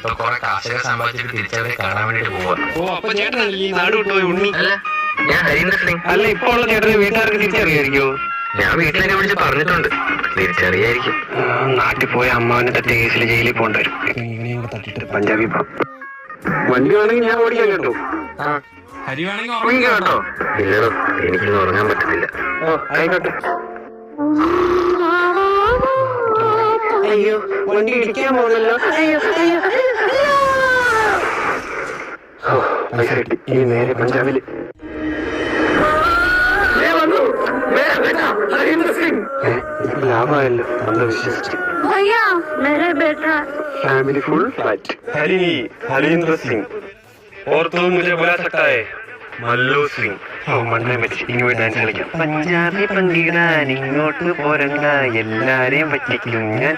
ഇപ്പൊ കുറെ കാശൊക്കെ സമ്പാദിച്ചിട്ട് തിരിച്ചവരെ കാണാൻ വേണ്ടിട്ട് പോവാ. ഓ അപ്പൊ ചേട്ടനല്ലേ ഈ നാട് വിട്ടുപോയി ഉണ്ണി? അല്ല, ഞാൻ ഹരീന്ദ്ര സിംഗ്. അല്ല, ഇപ്പൊ ഉള്ള ചേട്ടന് വീട്ടുകാർക്ക് തിരിച്ചറിയായിരിക്കോ? ഞാൻ വീട്ടിലേക്ക് വിളിച്ച് പറഞ്ഞിട്ടുണ്ട്, തിരിച്ചറിയായിരിക്കും. നാട്ടിൽ പോയ അമ്മാവനെ തട്ടി കേസിൽ ജയിലിൽ പോകേണ്ടി വരും. ഇവനെയും കൂടെ തട്ടിട്ട് പഞ്ചാബി പോകാം. വണ്ടി വേണമെങ്കിൽ ഞാൻ ഓടിക്കാൻ കേട്ടോ. ഹരി വേണമെങ്കിൽ കേട്ടോ. ഇല്ലടോ, എനിക്കൊന്നും ഉറങ്ങാൻ പറ്റത്തില്ല. ആയിക്കോട്ടെ. അയ്യോ, വണ്ടി ഇടിക്കാൻ പോകുന്നല്ലോ. പൈസ കിട്ടി. ഇനി നേരെ പഞ്ചാബില്. ലാഭമായല്ലോ, നമ്മൾ വിശ്വസിച്ചു. Family full flight Harindra Singh और तू मुझे बुला सकता है മല്ലു സിംഗ്. മണ്ണെ പറ്റി ഇനി ഡാൻസ് കളിക്കാം. പഞ്ചാബി പങ്കിടാൻ ഇങ്ങോട്ട് പോരണ്ട, എല്ലാരെയും പറ്റിക്കും ഞാൻ.